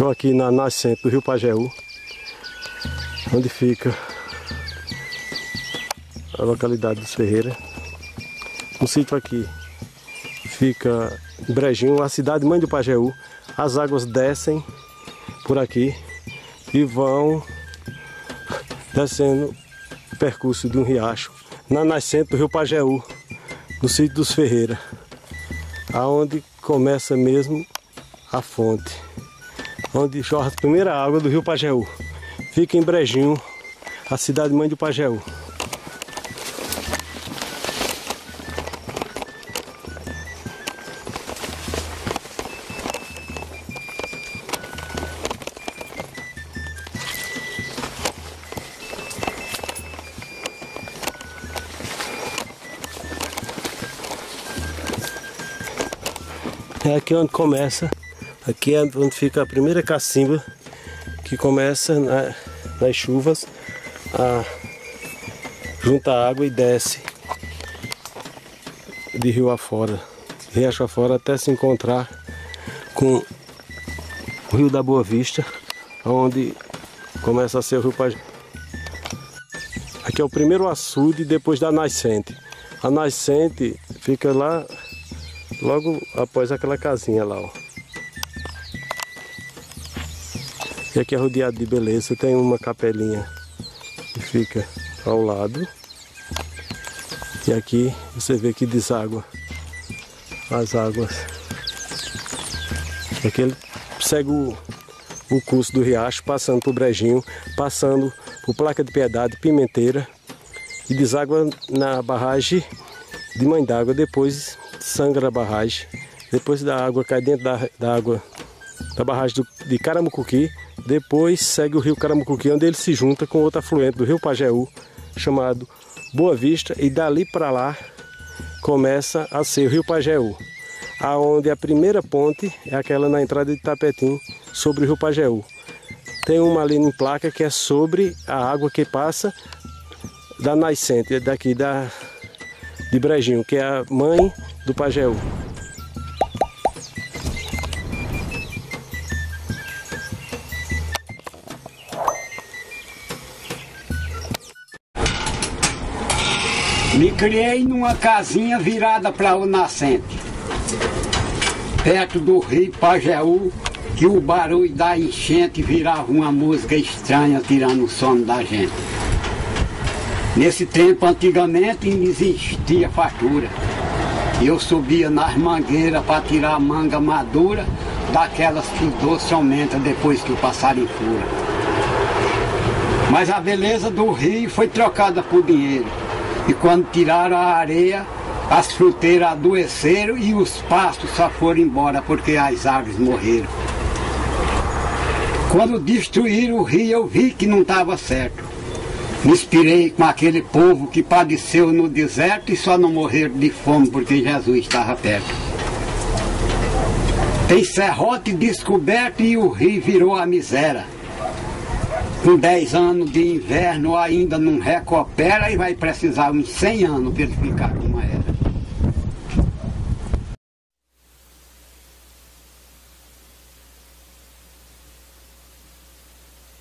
Estou aqui na nascente do Rio Pajeú, onde fica a localidade dos Ferreira. No sítio aqui fica Brejinho, a cidade mãe do Pajeú. As águas descem por aqui e vão descendo o percurso de um riacho na nascente do Rio Pajeú, no sítio dos Ferreira, aonde começa mesmo a fonte, onde jorra a primeira água do Rio Pajeú. Fica em Brejinho, a cidade mãe do Pajeú. É aqui onde começa, aqui é onde fica a primeira cacimba que começa nas chuvas a juntar água e desce de rio afora, riacho afora, até se encontrar com o Rio da Boa Vista, onde começa a ser o Rio Pajeú. Aqui é o primeiro açude depois da nascente. A nascente fica lá logo após aquela casinha lá, ó. E aqui é rodeado de beleza, tem uma capelinha que fica ao lado. E aqui você vê que deságua as águas. Aqui ele segue o curso do riacho, passando por Brejinho, passando por Placa de Piedade, Pimenteira, e deságua na barragem de Mãe d'Água. Depois sangra a barragem, depois da água cai dentro da água da barragem de Caramucuqui. Depois segue o rio Caramucuqui, onde ele se junta com outro afluente do Rio Pajeú, chamado Boa Vista, e dali para lá começa a ser o Rio Pajeú, aonde a primeira ponte é aquela na entrada de Tapetim, sobre o Rio Pajeú. Tem uma ali em placa que é sobre a água que passa da nascente daqui de Brejinho, que é a mãe do Pajeú. Me criei numa casinha virada para o nascente, perto do rio Pajeú, que o barulho da enchente virava uma música estranha, tirando o sono da gente. Nesse tempo, antigamente, não existia fartura. Eu subia nas mangueiras para tirar a manga madura, daquelas que o doce aumenta depois que o passarinho fura. Mas a beleza do rio foi trocada por dinheiro. E quando tiraram a areia, as fruteiras adoeceram e os pastos só foram embora porque as árvores morreram. Quando destruíram o rio, eu vi que não estava certo. Me inspirei com aquele povo que padeceu no deserto e só não morreram de fome porque Jesus estava perto. Tem serrote descoberto e o rio virou a miséria. Com 10 anos de inverno ainda não recupera e vai precisar uns 100 anos para ele ficar como era.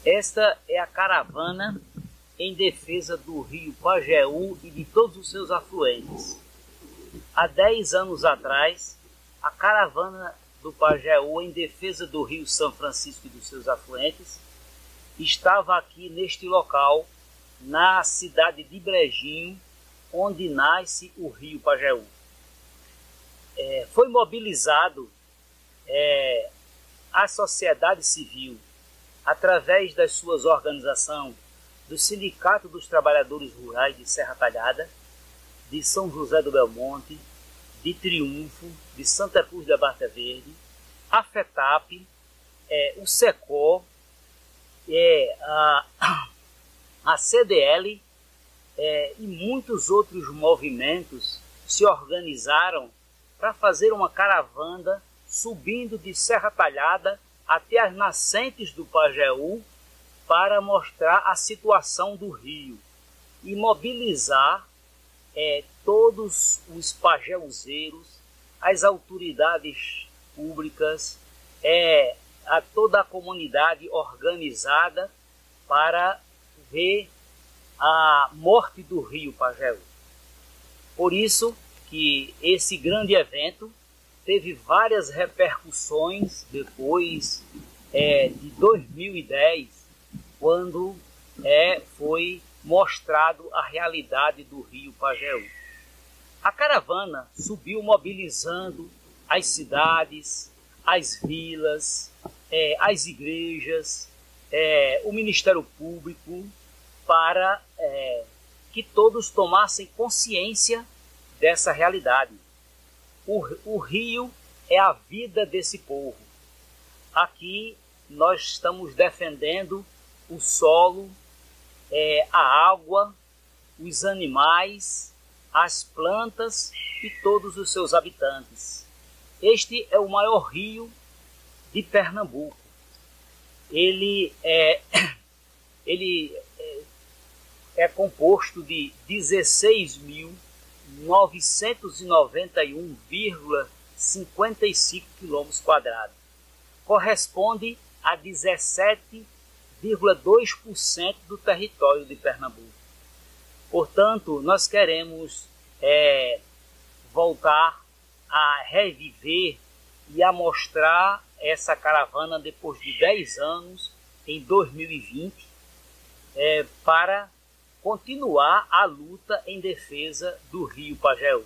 Esta é a caravana em defesa do rio Pajeú e de todos os seus afluentes. Há 10 anos atrás, a caravana do Pajeú em defesa do rio São Francisco e dos seus afluentes estava aqui neste local, na cidade de Brejinho, onde nasce o rio Pajeú. Foi mobilizado a sociedade civil através das suas organizações do Sindicato dos Trabalhadores Rurais de Serra Talhada, de São José do Belmonte, de Triunfo, de Santa Cruz da Barca Verde, a FETAP, o SECOR, a CDL e muitos outros movimentos se organizaram para fazer uma caravana subindo de Serra Talhada até as nascentes do Pajeú para mostrar a situação do rio e mobilizar todos os pajeuzeiros, as autoridades públicas, toda a comunidade organizada para ver a morte do rio Pajeú. Por isso que esse grande evento teve várias repercussões depois de 2010, quando foi mostrado a realidade do rio Pajeú. A caravana subiu mobilizando as cidades, as vilas, as igrejas, o Ministério Público, para que todos tomassem consciência dessa realidade. O rio é a vida desse povo. Aqui nós estamos defendendo o solo, a água, os animais, as plantas e todos os seus habitantes. Este é o maior rio de Pernambuco. Ele é composto de 16.991,55 km². Corresponde a 17,2% do território de Pernambuco. Portanto, nós queremos voltar a reviver e a mostrar essa caravana depois de 10 anos, em 2020, para continuar a luta em defesa do rio Pajeú.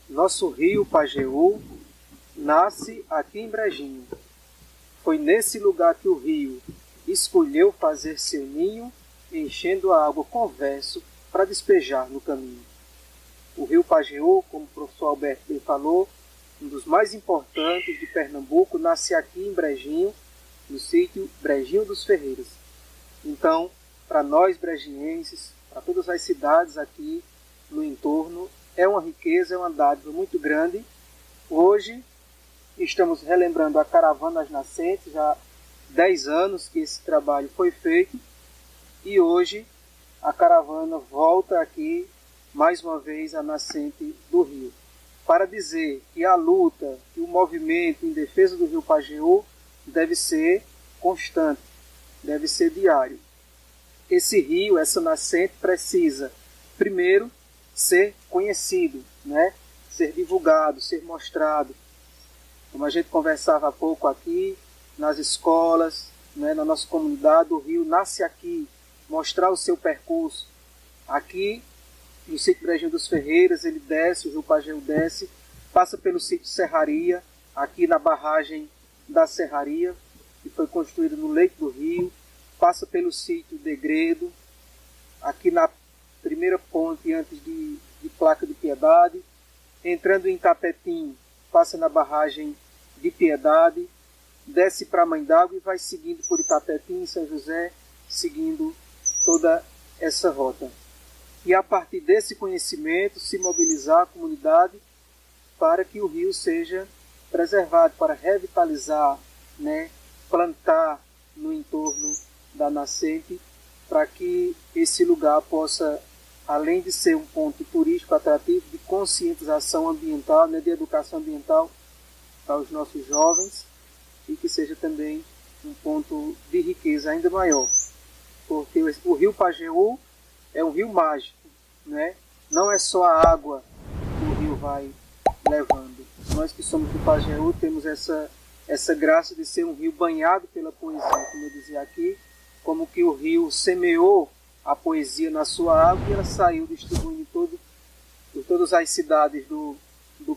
Nosso rio Pajeú nasce aqui em Brejinho. Foi nesse lugar que o rio escolheu fazer seu ninho, enchendo a água com verso para despejar no caminho. O rio Pajeú, como o professor Alberto bem falou, um dos mais importantes de Pernambuco, nasce aqui em Brejinho, no sítio Brejinho dos Ferreiras. Então, para nós brejinhenses, para todas as cidades aqui no entorno, é uma riqueza, é uma dádiva muito grande. Hoje estamos relembrando a Caravana das Nascentes, já 10 anos que esse trabalho foi feito, e hoje a caravana volta aqui mais uma vez à nascente do rio, para dizer que a luta, que o movimento em defesa do rio Pajeú deve ser constante, deve ser diário. Esse rio, essa nascente, precisa, primeiro, ser conhecido, né? Ser divulgado, ser mostrado. Como a gente conversava há pouco aqui, nas escolas, né, na nossa comunidade, o rio nasce aqui, mostrar o seu percurso. Aqui, no sítio Brejinho dos Ferreiras, ele desce, o rio Pajeú desce, passa pelo sítio Serraria, aqui na barragem da Serraria, que foi construída no leito do rio, passa pelo sítio Degredo, aqui na primeira ponte antes de Placa de Piedade, entrando em Tapetim, passa na barragem de Piedade, desce para Mãe d'Água e vai seguindo por Itapetim, São José, seguindo toda essa rota. E a partir desse conhecimento, se mobilizar a comunidade para que o rio seja preservado, para revitalizar, né, plantar no entorno da nascente, para que esse lugar possa, além de ser um ponto turístico atrativo, de conscientização ambiental, né, de educação ambiental para os nossos jovens, e que seja também um ponto de riqueza ainda maior. Porque o rio Pajeú é um rio mágico, né? Não é só a água que o rio vai levando. Nós que somos do Pajeú temos essa graça de ser um rio banhado pela poesia, como eu dizia aqui, como que o rio semeou a poesia na sua água e ela saiu distribuindo por todas as cidades do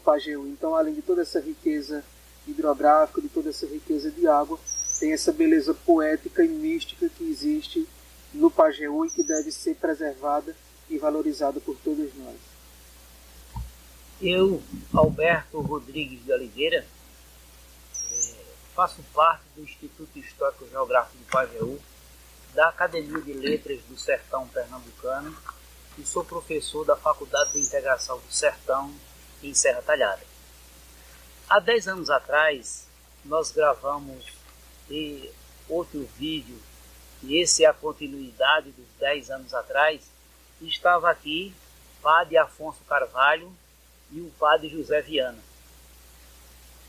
Pajeú. Então, além de toda essa riqueza hidrográfica, de toda essa riqueza de água, tem essa beleza poética e mística que existe no Pajeú e que deve ser preservada e valorizada por todos nós. Eu, Alberto Rodrigues de Oliveira, faço parte do Instituto Histórico Geográfico do Pajeú, da Academia de Letras do Sertão Pernambucano e sou professor da Faculdade de Integração do Sertão em Serra Talhada. Há 10 anos atrás, nós gravamos outro vídeo, e esse é a continuidade dos 10 anos atrás, e estava aqui Padre Afonso Carvalho e o padre José Viana.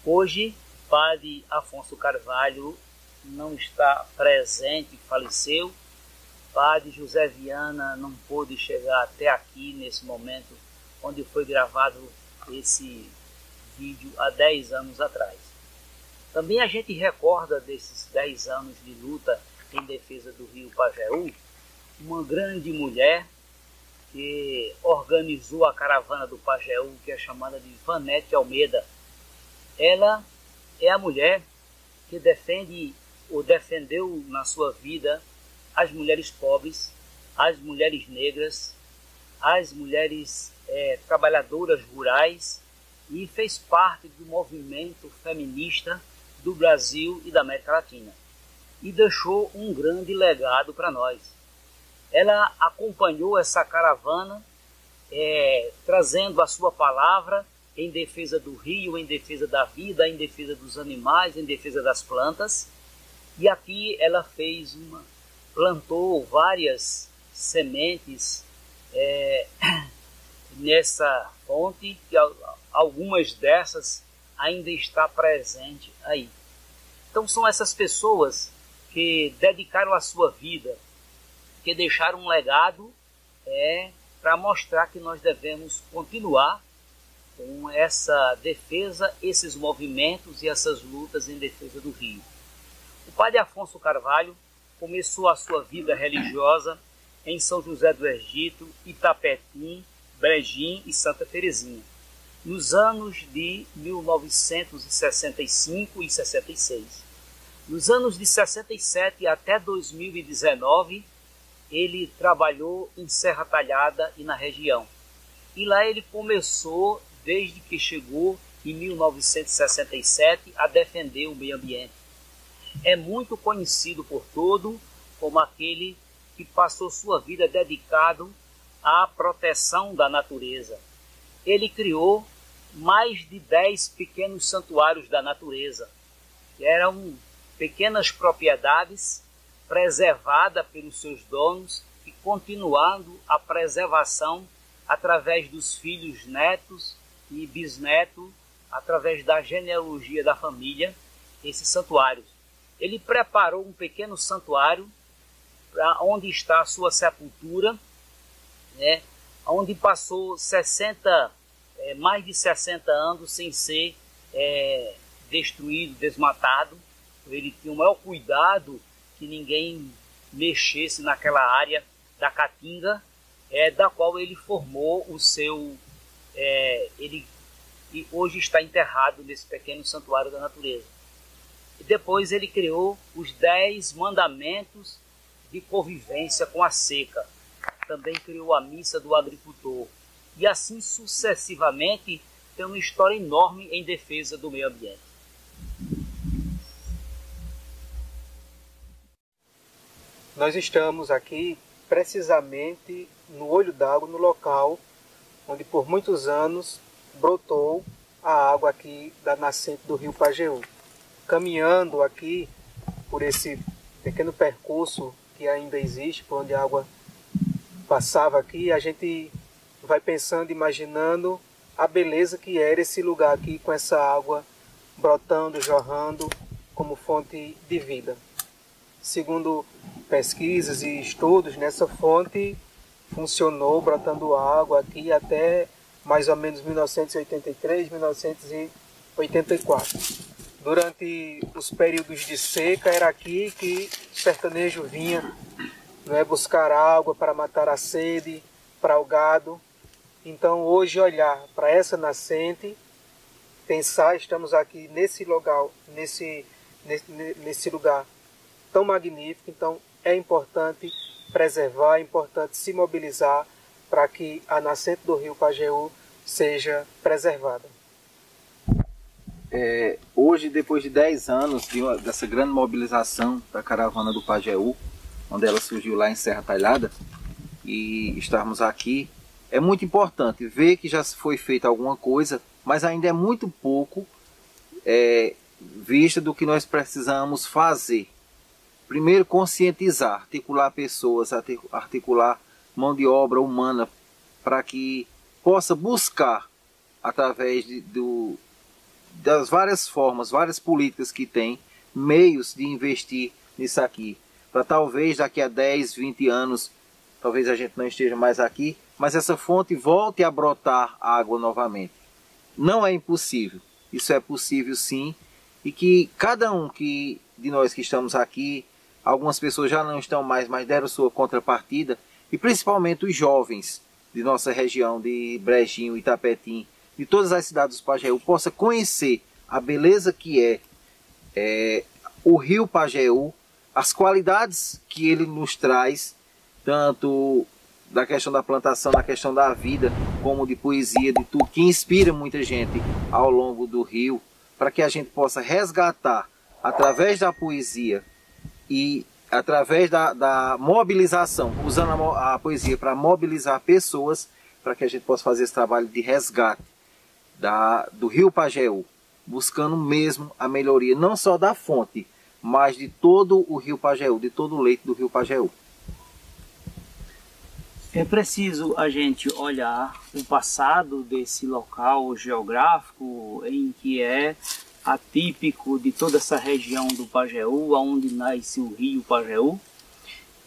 Hoje, o padre Afonso Carvalho não está presente, faleceu. O padre José Viana não pôde chegar até aqui nesse momento onde foi gravado esse vídeo há 10 anos atrás. Também a gente recorda desses 10 anos de luta em defesa do rio Pajeú, uma grande mulher que organizou a caravana do Pajeú, que é chamada de Vanete Almeida. Ela é a mulher que defende ou defendeu na sua vida as mulheres pobres, as mulheres negras, as mulheres trabalhadoras rurais, e fez parte do movimento feminista do Brasil e da América Latina. E deixou um grande legado para nós. Ela acompanhou essa caravana, trazendo a sua palavra em defesa do rio, em defesa da vida, em defesa dos animais, em defesa das plantas. E aqui ela plantou várias sementes nessa fonte, que algumas dessas ainda está presente aí. Então são essas pessoas que dedicaram a sua vida, que deixaram um legado para mostrar que nós devemos continuar com essa defesa, esses movimentos e essas lutas em defesa do rio. O padre Afonso Carvalho começou a sua vida religiosa em São José do Egito, Itapetim, Brejim e Santa Terezinha, nos anos de 1965 e 66. Nos anos de 67 até 2019, ele trabalhou em Serra Talhada e na região. E lá ele começou, desde que chegou em 1967, a defender o meio ambiente. É muito conhecido por todo como aquele que passou sua vida dedicado à proteção da natureza. Ele criou mais de 10 pequenos santuários da natureza, que eram pequenas propriedades preservadas pelos seus donos e continuando a preservação através dos filhos, netos e bisnetos, através da genealogia da família, esses santuários. Ele preparou um pequeno santuário onde está a sua sepultura, onde passou mais de 60 anos sem ser destruído, desmatado. Ele tinha o maior cuidado que ninguém mexesse naquela área da Caatinga, da qual ele formou o seu... ele hoje está enterrado nesse pequeno santuário da natureza. E depois ele criou os 10 mandamentos de convivência com a seca. Também criou a missa do agricultor. E assim sucessivamente tem uma história enorme em defesa do meio ambiente. Nós estamos aqui precisamente no olho d'água, no local onde por muitos anos brotou a água aqui da nascente do rio Pajeú. Caminhando aqui por esse pequeno percurso que ainda existe, por onde a água passava aqui, a gente vai pensando, imaginando a beleza que era esse lugar aqui com essa água brotando, jorrando como fonte de vida. Segundo pesquisas e estudos, nessa fonte funcionou brotando água aqui até mais ou menos 1983, 1984. Durante os períodos de seca era aqui que o sertanejo vinha buscar água para matar a sede, para o gado. Então hoje olhar para essa nascente, pensar, estamos aqui nesse lugar, nesse lugar tão magnífico, então é importante preservar, é importante se mobilizar para que a nascente do rio Pajeú seja preservada. Hoje, depois de 10 anos dessa grande mobilização da caravana do Pajeú, onde ela surgiu lá em Serra Talhada, e estarmos aqui, é muito importante ver que já foi feita alguma coisa, mas ainda é muito pouco vista do que nós precisamos fazer. Primeiro, conscientizar, articular pessoas, articular mão de obra humana para que possa buscar através das várias formas, várias políticas que tem, meios de investir nisso aqui. Para talvez daqui a 10, 20 anos, talvez a gente não esteja mais aqui, mas essa fonte volte a brotar água novamente. Não é impossível, isso é possível sim, e que cada um de nós que estamos aqui, algumas pessoas já não estão mais, mas deram sua contrapartida, e principalmente os jovens de nossa região, de Brejinho, Itapetim, de todas as cidades do Pajeú, possa conhecer a beleza que é o rio Pajeú, as qualidades que ele nos traz, tanto da questão da plantação, da questão da vida, como de poesia, de tudo, que inspira muita gente ao longo do rio, para que a gente possa resgatar, através da poesia e através da mobilização, usando a poesia para mobilizar pessoas, para que a gente possa fazer esse trabalho de resgate do rio Pajeú, buscando mesmo a melhoria, não só da fonte, mas de todo o rio Pajeú, de todo o leito do rio Pajeú. É preciso a gente olhar o passado desse local geográfico em que é atípico de toda essa região do Pajeú, onde nasce o rio Pajeú,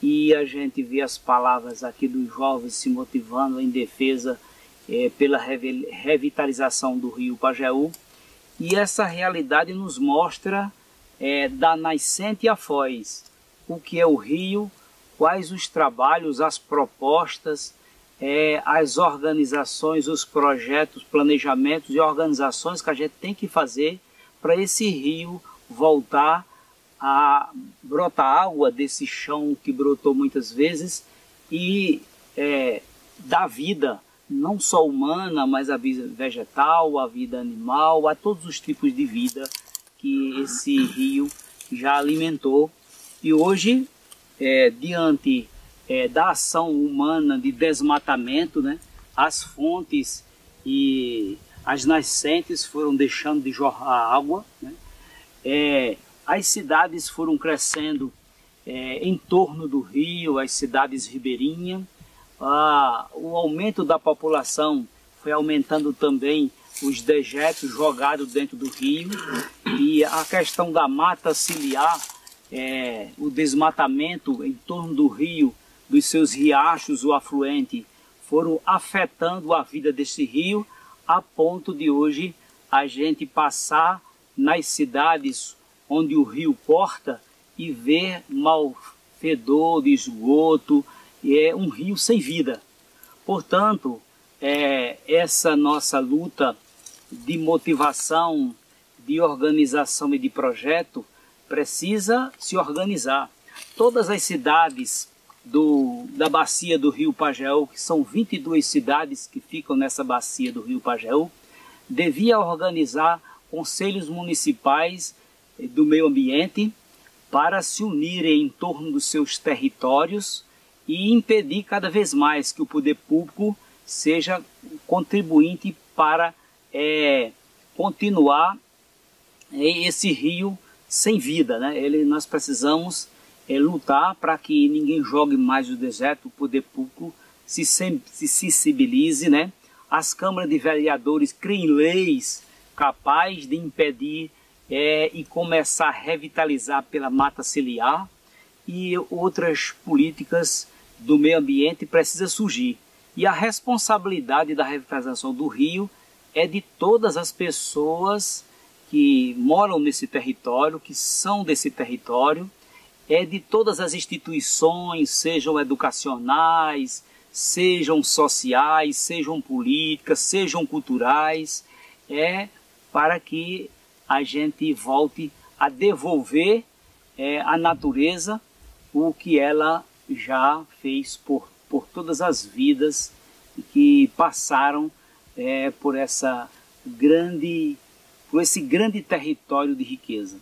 e a gente vê as palavras aqui dos jovens se motivando em defesa pela revitalização do rio Pajeú, e essa realidade nos mostra da nascente à foz o que é o rio, quais os trabalhos, as propostas, as organizações, os projetos, planejamentos e organizações que a gente tem que fazer para esse rio voltar a brotar água desse chão que brotou muitas vezes e dar vida, não só humana, mas a vida vegetal, a vida animal, a todos os tipos de vida que esse rio já alimentou. E hoje, diante da ação humana de desmatamento, né, as fontes e as nascentes foram deixando de jorrar água, né, as cidades foram crescendo em torno do rio, as cidades ribeirinhas, o aumento da população foi aumentando também os dejetos jogados dentro do rio, e a questão da mata ciliar, o desmatamento em torno do rio, dos seus riachos, o afluente, foram afetando a vida desse rio, a ponto de hoje a gente passar nas cidades onde o rio corta e ver mau fedor de esgoto, é um rio sem vida. Portanto, essa nossa luta de motivação, de organização e de projeto precisa se organizar. Todas as cidades da bacia do rio Pajeú, que são 22 cidades que ficam nessa bacia do rio Pajeú, devia organizar conselhos municipais do meio ambiente para se unirem em torno dos seus territórios e impedir cada vez mais que o poder público seja contribuinte para continuar esse rio sem vida, né? Nós precisamos lutar para que ninguém jogue mais o deserto, o poder público se sensibilize, né? As câmaras de vereadores criem leis capazes de impedir e começar a revitalizar pela mata ciliar, e outras políticas do meio ambiente precisam surgir. E a responsabilidade da revitalização do rio é de todas as pessoas que moram nesse território, que são desse território, é de todas as instituições, sejam educacionais, sejam sociais, sejam políticas, sejam culturais, para que a gente volte a devolver à natureza o que ela já fez por todas as vidas que passaram por esse grande território de riqueza.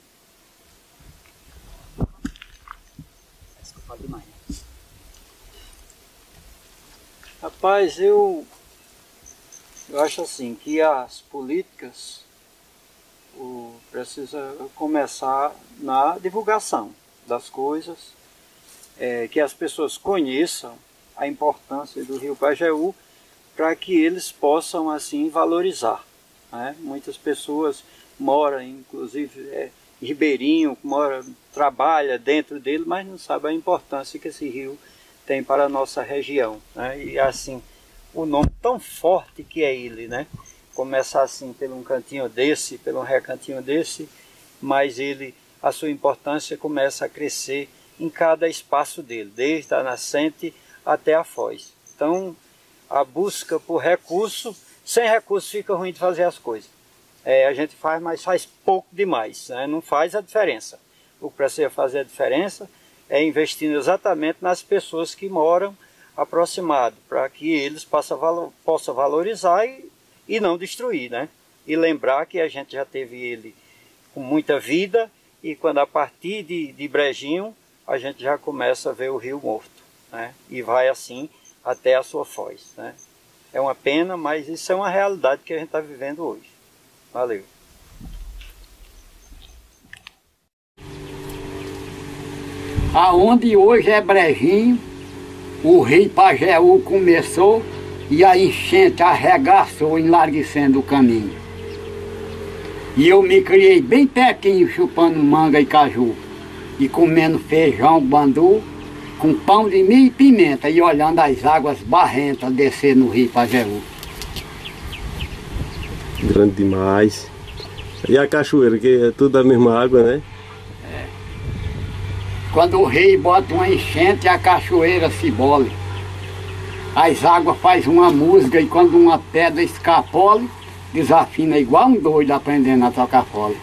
Rapaz, eu acho assim que as políticas precisa começar na divulgação das coisas, que as pessoas conheçam a importância do rio Pajeú, para que eles possam assim valorizar, né? Muitas pessoas moram, inclusive ribeirinho, trabalha dentro dele, mas não sabe a importância que esse rio tem para a nossa região, né? E assim, o nome tão forte que é ele, né? Começar assim pelo um cantinho desse, pelo um recantinho desse, mas a sua importância começa a crescer em cada espaço dele, desde a nascente até a foz. Então, a busca por recurso, sem recurso fica ruim de fazer as coisas. A gente faz, mas faz pouco demais, né? Não faz a diferença. O que precisa fazer a diferença é investindo exatamente nas pessoas que moram aproximados, para que eles possam valorizar e não destruir, né? E lembrar que a gente já teve ele com muita vida, e quando a partir de Brejinho, a gente já começa a ver o rio morto, né? E vai assim até a sua foz, né? É uma pena, mas isso é uma realidade que a gente está vivendo hoje. Valeu. Aonde hoje é Brejinho, o rio Pajeú começou e a enchente arregaçou, enlarguecendo o caminho. E eu me criei bem pertinho, chupando manga e caju, e comendo feijão, bandu, com pão de milho e pimenta, e olhando as águas barrentas descer no rio Pajeú. Grande demais. E a cachoeira, que é tudo a mesma água, né? Quando o rio bota uma enchente, a cachoeira se bole. As águas fazem uma música e quando uma pedra escapole, desafina igual um doido aprendendo a tocar fole.